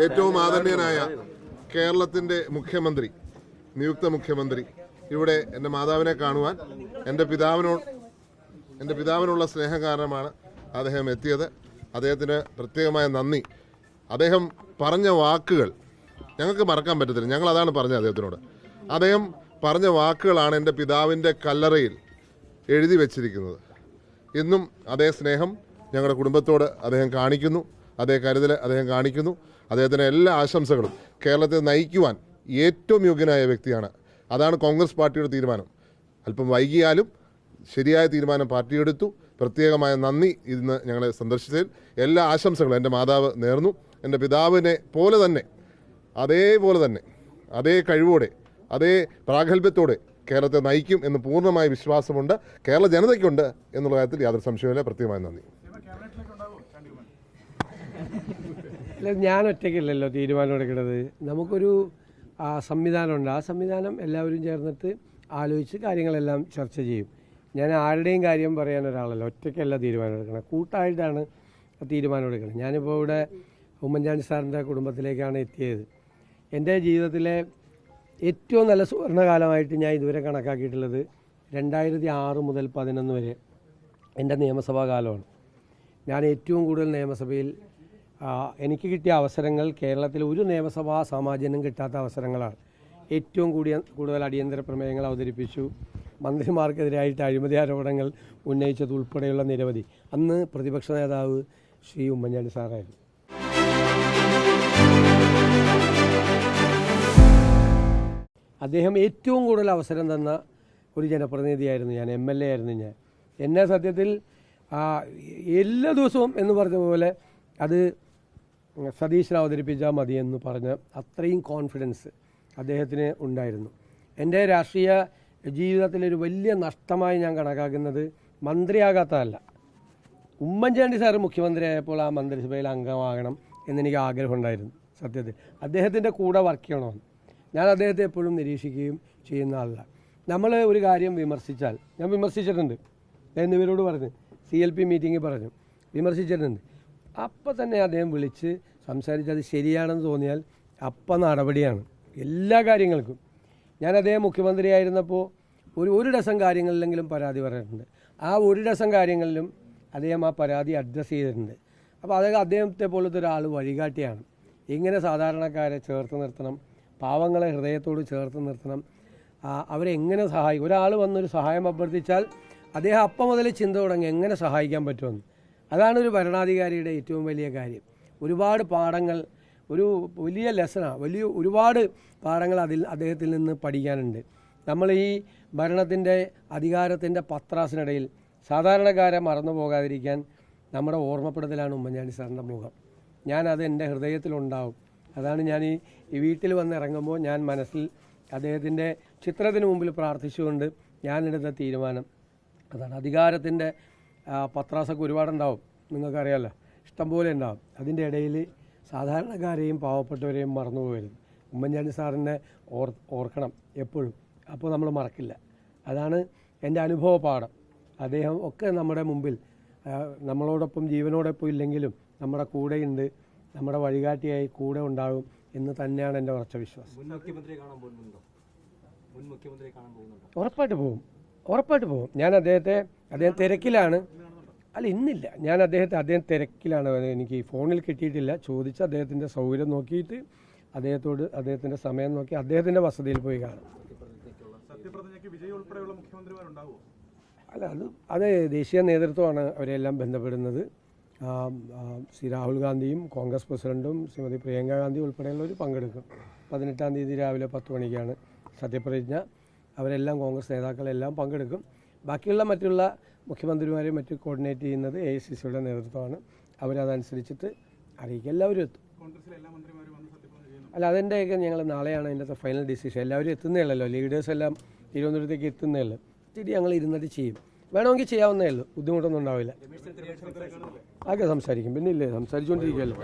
ഏറ്റവും ആദരണീയനായ കേരളത്തിൻ്റെ മുഖ്യമന്ത്രി, നിയുക്ത മുഖ്യമന്ത്രി ഇവിടെ എൻ്റെ മാതാവിനെ കാണുവാൻ എൻ്റെ പിതാവിനുള്ള സ്നേഹം കാരണമാണ് അദ്ദേഹം എത്തിയത്. അദ്ദേഹത്തിന് പ്രത്യേകമായ നന്ദി. അദ്ദേഹം പറഞ്ഞ വാക്കുകൾ ഞങ്ങൾക്ക് മറക്കാൻ പറ്റത്തില്ല. ഞങ്ങൾ അതാണ് പറഞ്ഞത് അദ്ദേഹത്തിനോട്. അദ്ദേഹം പറഞ്ഞ വാക്കുകളാണ് എൻ്റെ പിതാവിൻ്റെ കല്ലറയിൽ എഴുതി വച്ചിരിക്കുന്നത്. ഇന്നും അതേ സ്നേഹം ഞങ്ങളുടെ കുടുംബത്തോട് അദ്ദേഹം കാണിക്കുന്നു, അതേ കരുതൽ അദ്ദേഹം കാണിക്കുന്നു. അദ്ദേഹത്തിന് എല്ലാ ആശംസകളും. കേരളത്തെ നയിക്കുവാൻ ഏറ്റവും യോഗ്യനായ വ്യക്തിയാണ്. അതാണ് കോൺഗ്രസ് പാർട്ടിയുടെ തീരുമാനം. അല്പം വൈകിയാലും ശരിയായ തീരുമാനം പാർട്ടി എടുത്തു. പ്രത്യേകമായ നന്ദി ഇന്ന് ഞങ്ങളെ സന്ദർശിച്ചതിൽ. എല്ലാ ആശംസകളും എൻ്റെ മാതാവ് നേർന്നു. എൻ്റെ പിതാവിനെ പോലെ തന്നെ, അതേപോലെ തന്നെ, അതേ കഴിവോടെ, അതേ പ്രാഗൽഭ്യത്തോടെ കേരളത്തെ നയിക്കും എന്ന് പൂർണ്ണമായ വിശ്വാസമുണ്ട്. കേരള ജനതയ്ക്കുണ്ട് എന്നുള്ള കാര്യത്തിൽ യാതൊരു സംശയമില്ല. പ്രത്യേകമായ നന്ദി. ഞാൻ ഒറ്റയ്ക്കല്ലല്ലോ തീരുമാനം എടുക്കുന്നത്. നമുക്കൊരു സംവിധാനമുണ്ട്. ആ സംവിധാനം എല്ലാവരും ചേർന്നിട്ട് ആലോചിച്ച് കാര്യങ്ങളെല്ലാം ചർച്ച ചെയ്യും. ഞാൻ ആരുടെയും കാര്യം പറയാൻ ഒരാളല്ല, ഒറ്റയ്ക്കല്ല തീരുമാനം എടുക്കണം, കൂട്ടായിട്ടാണ് തീരുമാനം എടുക്കുന്നത്. ഞാനിപ്പോൾ ഇവിടെ ഉമ്മൻചാണ്ടി സാറിൻ്റെ കുടുംബത്തിലേക്കാണ് എത്തിയത്. എൻ്റെ ജീവിതത്തിലെ ഏറ്റവും നല്ല സുവർണകാലമായിട്ട് ഞാൻ ഇതുവരെ കണക്കാക്കിയിട്ടുള്ളത് 2006 മുതൽ 2011 വരെ എൻ്റെ നിയമസഭാ കാലമാണ്. ഞാൻ ഏറ്റവും കൂടുതൽ നിയമസഭയിൽ എനിക്ക് കിട്ടിയ അവസരങ്ങൾ കേരളത്തിൽ ഒരു നിയമസഭാ സാമാജികനും കിട്ടാത്ത അവസരങ്ങളാണ്. ഏറ്റവും കൂടുതൽ അടിയന്തര പ്രമേയങ്ങൾ അവതരിപ്പിച്ചു. മന്ത്രിമാർക്കെതിരായിട്ട് അഴിമതി ആരോപണങ്ങൾ ഉന്നയിച്ചത് ഉൾപ്പെടെയുള്ള നിരവധി. അന്ന് പ്രതിപക്ഷ നേതാവ് ശ്രീ ഉമ്മൻചാണ്ടി സാറായിരുന്നു. അദ്ദേഹം ഏറ്റവും കൂടുതൽ അവസരം തന്ന ഒരു ജനപ്രതിനിധിയായിരുന്നു ഞാൻ. MLA ആയിരുന്നു ഞാൻ. എന്നെ സത്യത്തിൽ എല്ലാ ദിവസവും എന്ന് പറഞ്ഞ പോലെ അത് സതീശൻ അവതരിപ്പിച്ചാൽ മതിയെന്ന് പറഞ്ഞ അത്രയും കോൺഫിഡൻസ് അദ്ദേഹത്തിന് ഉണ്ടായിരുന്നു. എൻ്റെ രാഷ്ട്രീയ ജീവിതത്തിലൊരു വലിയ നഷ്ടമായി ഞാൻ കണക്കാക്കുന്നത് മന്ത്രിയാകാത്തതല്ല. ഉമ്മൻചാണ്ടി സാറ് മുഖ്യമന്ത്രിയായപ്പോൾ ആ മന്ത്രിസഭയിൽ അംഗമാകണം എന്നെനിക്ക് ആഗ്രഹമുണ്ടായിരുന്നു. സത്യത്തിൽ അദ്ദേഹത്തിൻ്റെ കൂടെ വർക്ക് ചെയ്യണമെന്ന് ഞാൻ അദ്ദേഹത്തെ എപ്പോഴും നിരീക്ഷിക്കുകയും ചെയ്യുന്ന ആളല്ല. നമ്മൾ ഒരു കാര്യം വിമർശിച്ചാൽ, ഞാൻ വിമർശിച്ചിട്ടുണ്ട് എന്നിവരോട് പറഞ്ഞ് CLP മീറ്റിങ്ങിൽ പറഞ്ഞു വിമർശിച്ചിട്ടുണ്ട്. അപ്പം തന്നെ അദ്ദേഹം വിളിച്ച് സംസാരിച്ച് അത് ശരിയാണെന്ന് തോന്നിയാൽ അപ്പം നടപടിയാണ് എല്ലാ കാര്യങ്ങൾക്കും. ഞാൻ അദ്ദേഹം മുഖ്യമന്ത്രിയായിരുന്നപ്പോൾ ഒരു ഡസൻ കാര്യങ്ങളിലെങ്കിലും പരാതി പറഞ്ഞിട്ടുണ്ട്. ആ ഒരു ഡസൻ കാര്യങ്ങളിലും അദ്ദേഹം ആ പരാതി അഡ്രസ്സ് ചെയ്തിട്ടുണ്ട്. അപ്പോൾ അദ്ദേഹത്തെ പോലത്തെ ഒരാൾ വഴികാട്ടിയാണ്. എങ്ങനെ സാധാരണക്കാരെ ചേർത്ത് നിർത്തണം, പാവങ്ങളെ ഹൃദയത്തോട് ചേർത്ത് നിർത്തണം, അവരെ എങ്ങനെ സഹായിക്കും. ഒരാൾ വന്നൊരു സഹായം അഭ്യർത്ഥിച്ചാൽ അദ്ദേഹം അപ്പം മുതൽ ചിന്ത തുടങ്ങി എങ്ങനെ സഹായിക്കാൻ പറ്റുമെന്ന്. അതാണ് ഒരു ഭരണാധികാരിയുടെ ഏറ്റവും വലിയ കാര്യം. ഒരുപാട് പാഠങ്ങൾ, ഒരു വലിയ ലെസണാണ്, ഒരുപാട് പാഠങ്ങൾ അദ്ദേഹത്തിൽ നിന്ന് പഠിക്കാനുണ്ട്. നമ്മൾ ഈ ഭരണത്തിൻ്റെ അധികാരത്തിൻ്റെ പത്രാസിനിടയിൽ സാധാരണക്കാരെ മറന്നു പോകാതിരിക്കാൻ നമ്മുടെ ഓർമ്മപ്പെടുത്തലാണ് ഉമ്മൻചാണ്ടി സാറിൻ്റെ മുഖം. ഞാനത് എൻ്റെ ഹൃദയത്തിലുണ്ടാവും. അതാണ് ഞാൻ ഈ വീട്ടിൽ വന്ന് ഇറങ്ങുമ്പോൾ ഞാൻ മനസ്സിൽ അദ്ദേഹത്തിൻ്റെ ചിത്രത്തിന് മുമ്പിൽ പ്രാർത്ഥിച്ചുകൊണ്ട് ഞാനെടുത്ത തീരുമാനം അതാണ്. അധികാരത്തിൻ്റെ പത്രാസൊക്കെ ഒരുപാടുണ്ടാവും, നിങ്ങൾക്കറിയാമല്ലോ, ഇഷ്ടംപോലെ ഉണ്ടാവും. അതിൻ്റെ ഇടയിൽ സാധാരണക്കാരെയും പാവപ്പെട്ടവരെയും മറന്നു പോകരുത്. ഉമ്മൻചാണ്ടി സാറിനെ ഓർക്കണം എപ്പോഴും. അപ്പോൾ നമ്മൾ മറക്കില്ല. അതാണ് എൻ്റെ അനുഭവ പാഠം. അദ്ദേഹം ഒക്കെ നമ്മുടെ മുമ്പിൽ നമ്മളോടൊപ്പം ജീവനോടൊപ്പം ഇല്ലെങ്കിലും നമ്മുടെ കൂടെയുണ്ട്, നമ്മുടെ വഴികാട്ടിയായി കൂടെ ഉണ്ടാകും എന്ന് തന്നെയാണ് എൻ്റെ ഉറച്ച വിശ്വാസം. ഉറപ്പായിട്ട് പോകും. ഞാൻ അദ്ദേഹം തിരക്കിലാണ്. അല്ല, ഇന്നില്ല. ഞാൻ അദ്ദേഹം തിരക്കിലാണ്. എനിക്ക് ഫോണിൽ കിട്ടിയിട്ടില്ല. ചോദിച്ച് അദ്ദേഹത്തിൻ്റെ സൗകര്യം നോക്കിയിട്ട് അദ്ദേഹത്തിൻ്റെ സമയം നോക്കി അദ്ദേഹത്തിൻ്റെ വസതിയിൽ പോയി കാണും. അല്ല, അത് ദേശീയ നേതൃത്വമാണ് അവരെല്ലാം ബന്ധപ്പെടുന്നത്. ശ്രീ രാഹുൽ ഗാന്ധിയും കോൺഗ്രസ് പ്രസിഡൻറ്റും ശ്രീമതി പ്രിയങ്ക ഗാന്ധി ഉൾപ്പെടെയുള്ളവർ പങ്കെടുക്കും. 18-ാം തീയതി രാവിലെ 10 മണിക്കാണ് സത്യപ്രതിജ്ഞ. അവരെല്ലാം കോൺഗ്രസ് നേതാക്കളെല്ലാം പങ്കെടുക്കും. ബാക്കിയുള്ള മറ്റുള്ള മുഖ്യമന്ത്രിമാരെ കോർഡിനേറ്റ് ചെയ്യുന്നത് AICCയുടെ നേതൃത്വമാണ്. അവരതനുസരിച്ചിട്ട് അറിയിക്കും. എല്ലാവരും എത്തും. അല്ല, അതിൻ്റെയൊക്കെ ഞങ്ങൾ നാളെയാണ് അതിൻ്റെ ഫൈനൽ ഡിസിഷൻ. എല്ലാവരും എത്തുന്നേ ലീഡേഴ്സ് എല്ലാം തിരുവനന്തപുരത്തേക്ക് എത്തുന്നേ ഉള്ളൂ. ശരി, ഞങ്ങൾ ഇരുന്നിട്ട് ചെയ്യും. വേണമെങ്കിൽ ചെയ്യാവുന്നേ ഉള്ളൂ, ബുദ്ധിമുട്ടൊന്നും ഉണ്ടാവില്ല. ആകെ സംസാരിക്കും. പിന്നെ ഇല്ലേ, സംസാരിച്ചുകൊണ്ടിരിക്കുമല്ലോ.